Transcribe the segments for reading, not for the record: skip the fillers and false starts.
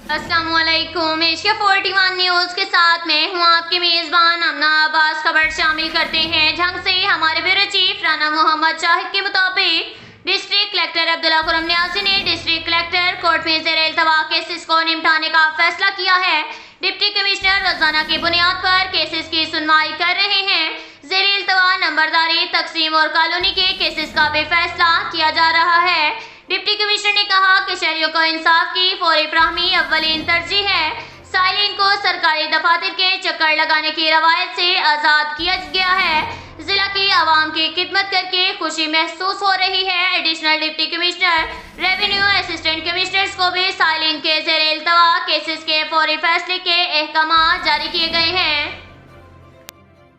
السلام علیکم۔ Asia 41 news کے ساتھ میں ہوں آپ کی میزبان امنا عباس۔ خبر شامل کرتے ہیں جھنگ سے۔ ہمارے بیورو چیف رانا محمد شاہد کے مطابق ڈسٹرکٹ کلکٹر عبداللہ خرم نیازی نے ڈسٹرکٹ کلکٹر کورٹ میں زیر التوا کیسز کو نمٹانے کا فیصلہ کیا ہے۔ ڈپٹی کمشنر روزانہ کی بنیاد پر کیسز کی سنوائی کر رہے ہیں۔ زیر التوا نمبرداری، تقسیم اور کالونی کے کیسز کا بھی فیصلہ کیا جا رہا ہے۔ ڈپٹی کمشنر نے کہا کہ شہریوں کو انصاف کی فوری فراہمی اولین ترجیح ہے۔ سائلین کو سرکاری دفاتر کے چکر لگانے کی روایت سے آزاد کیا گیا ہے۔ ضلع کی عوام کی خدمت کر کے خوشی محسوس ہو رہی ہے۔ Additional deputy commissioner revenue assistant commissioners کو بھی سائلین کے زیر التوا کیسز کے فوری فیصلے کے احکامات جاری کیے گئے ہیں۔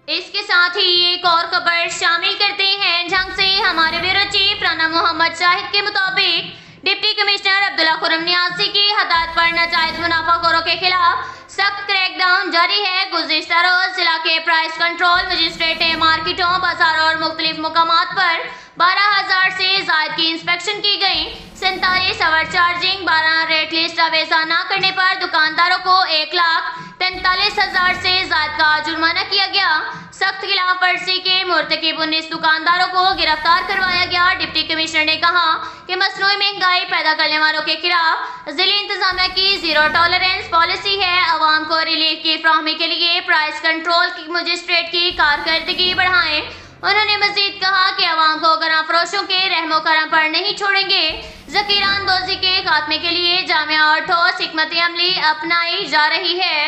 اس کے ساتھ ہی ایک اور خبر شامل کرتے ہیں جھنگ سے۔ ہمارے بیورو چیف رانا محمد شاہد کے مطابق ڈپٹی کمشنر عبداللہ خرم نیازی کی ہدایت پر ناجائز منافع خوروں کے خلاف سخت کریک ڈاؤن جاری ہے۔ گزشتہ روز ضلع کے پرائس کنٹرول مجسٹریٹ نے مارکیٹوں، بازاروں اور مختلف مقامات پر 12,000 سے زائد کی انسپیکشن کی گئی۔ 47 اوور چارجنگ، 12 ریٹ لسٹ اویزہ نہ کرنے پر دکانداروں کو 1,43,000 سے زائد کا جرمانہ کیا گیا۔ سخت خلاف ورزی کے مرتکب 19 دکانداروں کو گرفتار کروایا گیا۔ ڈپٹی کمشنر نے کہا کہ مصنوعی مہنگائی پیدا کرنے والوں کے خلاف ضلعی انتظامیہ کی زیرو ٹالرنس پالیسی ہے۔ عوام کو ریلیف کی فراہمی کے لیے پرائس کنٹرول مجسٹریٹ کی کارکردگی بڑھائیں۔ انہوں نے مزید کہا کہ عوام کو گراں فروشوں کے رحم و کرم پر نہیں چھوڑیں گے۔ ذخیرہ اندوزی کے خاتمے کے لیے جامع اور ٹھوس حکمت عملی اپنائی جا رہی ہے۔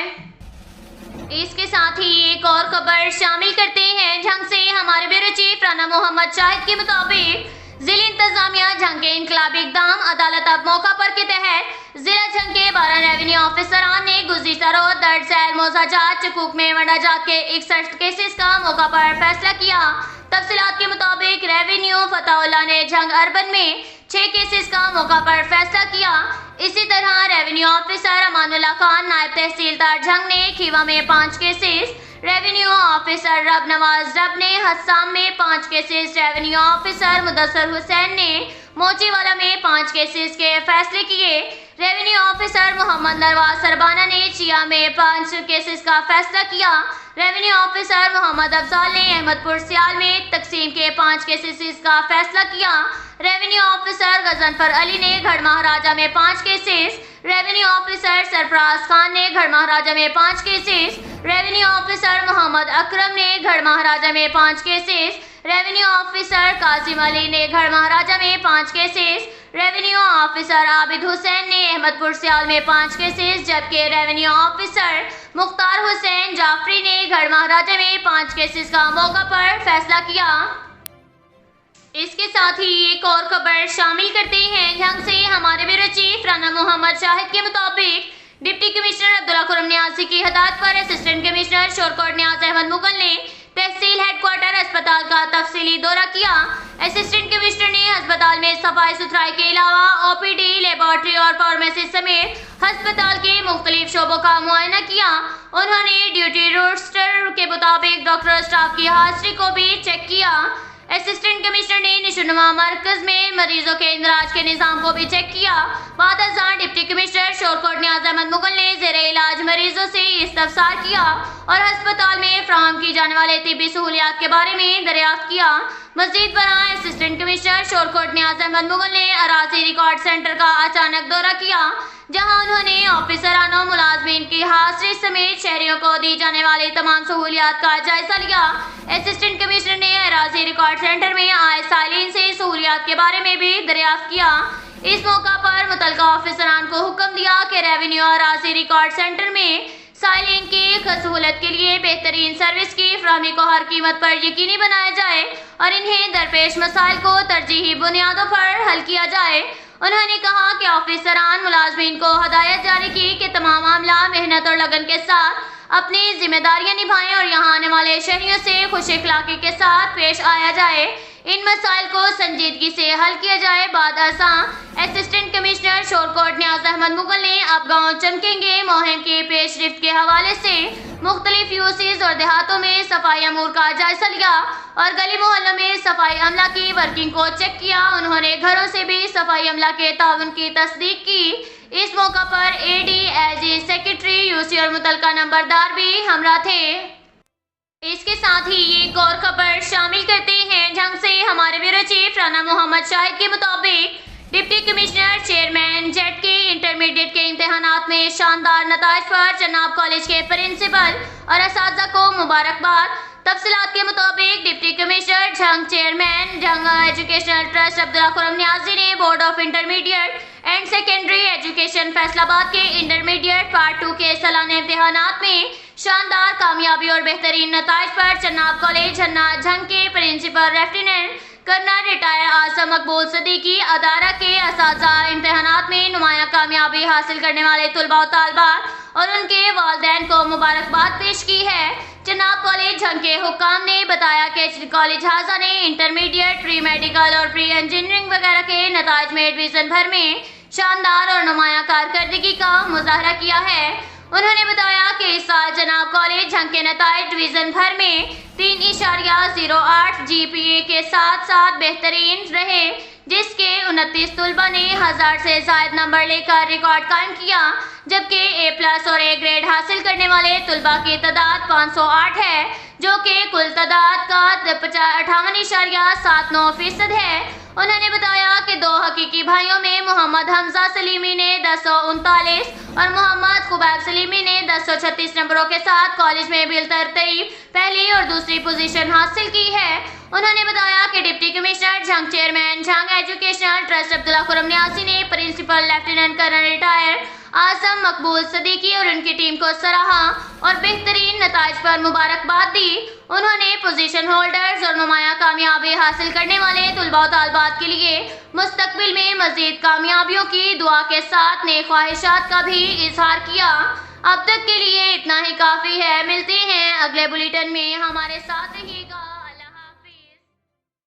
اس کے ساتھ ہی ایک اور خبر شامل کرتے ہیں جھنگ سے۔ ہمارے بیورو چیف رانا محمد شاہد کے مطابق ضلع انتظامیہ جھنگ کے انقلابی اقدام عدالت اب موقع پر کے تحت ضلع جھنگ کے 12 ریونیو آفیسران نے گزشتہ روز درج ذیل موضوعات چکوک میں منڈا جات کے 61 کیسز کا موقع پر فیصلہ کیا۔ تفصیلات کے مطابق ریونیو فتح اللہ نے جھنگ اربن میں 6 کیسز کا موقع پر فیصلہ کیا۔ اسی طرح ریونیو آفیسر امان اللہ خان نائب تحصیلدار جھنگ نے کھیوا میں 5 کیسز، ریونیو آفیسر رب نواز رب نے حسام میں 5 کیسز، ریونیو آفیسر مدثر حسین نے موچی والا میں 5 کیسز کے فیصلے کیے۔ ریونیو آفیسر محمد نواز سربانہ نے چیا میں 5 کیسز کا فیصلہ کیا۔ ریونیو آفیسر محمد افضال نے احمد پور سیال میں تقسیم کے 5 کیسز کا فیصلہ کیا۔ ریونیو آفیسر غضنفر علی نے گڑھ مہاراجہ میں 5 کیسز، ریونیو آفیسر سرفراز خان نے گڑھ مہاراجہ میں 5 کیسز، ریونیو آفیسر محمد اکرم نے گڑھ مہاراجہ میں 5 کیسز، ریونیو آفیسر قاسم علی نے گڑھ مہاراجہ میں 5 کیسز، ریونیو آفیسر عابد حسین نے احمد پور سیال میں 5 کیسز، جبکہ ریونیو آفیسر مختار حسین جعفری نے گڑھ مہاراجہ میں 5 کیسز کا موقع پر فیصلہ کیا۔ اس کے ساتھ ہی ایک اور خبر شامل کرتے ہیں جھنگ سے۔ ہمارے بیورو چیف رانا محمد شاہد کے مطابق ڈپٹی کمشنر عبداللہ خرم نیازی کی ہدایت پر اسسٹنٹ کمشنر شورکوٹ نیاز احمد مغل نے تحصیل ہیڈ کوارٹر اسپتال کا تفصیلی دورہ کیا۔ اسسٹنٹ کمشنر نے ہسپتال میں صفائی ستھرائی کے علاوہ او پی ڈی، لیبارٹری اور فارمیسی سمیت ہسپتال کے مختلف شعبوں کا معائنہ کیا۔ انہوں نے ڈیوٹی روسٹر کے مطابق ڈاکٹر اسٹاف کی حاضری کو بھی چیک کیا۔ اسسٹنٹ کمشنر نے نشوونما مرکز میں مریضوں کے اندراج کے نظام کو بھی چیک کیا۔ بعد ازاں ڈپٹی کمشنر شورکوٹ نیاز احمد مغل نے زیر علاج مریضوں سے استفسار کیا اور ہسپتال میں فراہم کی جانے والے طبی سہولیات کے بارے میں دریافت کیا۔ مزید برآں اسسٹنٹ کمشنر شورکوٹ نیاز احمد مغل نے اراضی ریکارڈ سینٹر کا اچانک دورہ کیا، جہاں انہوں نے آفیسران و ملازمین کی حاضری سمیت شہریوں کو دی جانے والی تمام سہولیات کا جائزہ لیا۔ اسسٹنٹ کمشنر نے اراضی ریکارڈ سینٹر میں آئے سائلین سے سہولیات کے بارے میں بھی دریافت کیا۔ اس موقع پر متعلقہ آفیسران کو حکم دیا کہ ریونیو اراضی ریکارڈ سینٹر میں سائلین کی سہولت کے لیے بہترین سروس کی فراہمی کو ہر قیمت پر یقینی بنایا جائے اور انہیں درپیش مسائل کو ترجیحی بنیادوں پر حل کیا جائے۔ انہوں نے کہا کہ آفیسران ملازمین کو ہدایت جاری کی کہ تمام عملہ محنت اور لگن کے ساتھ اپنی ذمہ داریاں نبھائیں اور یہاں آنے والے شہریوں سے خوش اخلاقی کے ساتھ پیش آیا جائے۔ ان مسائل کو سنجیدگی سے حل کیا جائے۔ بعد ازاں اسسٹنٹ کمشنر شورکوٹ نیاز احمد مغل نے اب گاؤں چمکیں گے مہم کی پیش رفت کے حوالے سے مختلف یو سیز اور دیہاتوں میں صفائی امور کا جائزہ لیا اور گلی محلوں میں صفائی عملہ کی ورکنگ کو چیک کیا۔ انہوں نے گھروں سے بھی صفائی عملہ کے تعاون کی تصدیق کی۔ اس موقع پر ADAG سیکریٹری UC اور متعلقہ نمبردار بھی ہمراہ تھے۔ اس کے ساتھ ہی ایک اور خبر شامل کرتے ہیں۔ جھنگ سے ہمارے بیورو چیف رانا محمد شاہد کے مطابق ڈپٹی کمشنر چیئرمین جیٹ کے انٹرمیڈیٹ کے امتحانات میں شاندار نتائج پر جناب کالج کے پرنسپل اور اساتذہ کو مبارکباد۔ تفصیلات کے مطابق deputy commissioner Jhang chairman Jhang educational trust Abdullah Khurram Niazi نے board of intermediate and secondary education Faisalabad کے انٹرمیڈیٹ پارٹ 2 کے سالانہ امتحانات میں شاندار کامیابی اور بہترین نتائج پر جناب کالج جھنگ کے principal lieutenant colonel retire Azam Maqbool Siddiqui ادارہ کے اساتذہ امتحانات میں نمایاں کامیابی حاصل کرنے والے طلباء و طالبات اور ان کے والدین کو مبارکباد پیش کی ہے۔ جناب کالج جھنگ کے حکام نے بتایا کہ کالج ہاضہ نے انٹرمیڈیٹ پری میڈیکل اور پری انجینئرنگ وغیرہ کے نتائج میں ڈویژن بھر میں شاندار اور نمایاں کارکردگی کا مظاہرہ کیا ہے۔ انہوں نے بتایا کہ اس سال جناب کالج جھنگ کے نتائج ڈویژن بھر میں 3.08 GPA کے ساتھ ساتھ بہترین رہے، جس کے 29 طلباء نے 1000 سے زائد نمبر لے کر ریکارڈ قائم کیا، جبکہ A+ اور A گریڈ حاصل کرنے والے طلباء کی تعداد 508 ہے، جو کہ کل تعداد کا 58.79% ہے۔ انہوں نے بتایا کہ دو حقیقی بھائیوں میں محمد حمزہ سلیمی نے 1039 اور محمد خبیب سلیمی نے 1036 نمبروں کے ساتھ کالج میں بالترتیب پہلی اور دوسری پوزیشن حاصل کی ہے۔ انہوں نے بتایا کہ deputy commissioner Jhang chairman Jhang educational trust Abdullah Khurram Niazi نے principal lieutenant colonel retire Azam Maqbool Siddiqui اور ان کی ٹیم کو سراہا اور بہترین نتائج پر مبارکباد دی۔ انہوں نے پوزیشن ہولڈرز اور نمایاں کامیابی حاصل کرنے والے طلباء و طالبات کے لیے مستقبل میں مزید کامیابیوں کی دعا کے ساتھ نیک خواہشات کا بھی اظہار کیا۔ اب تک کے لیے اتنا ہی کافی ہے۔ ملتے ہیں اگلے بلیٹن میں، ہمارے ساتھ رہیے گا۔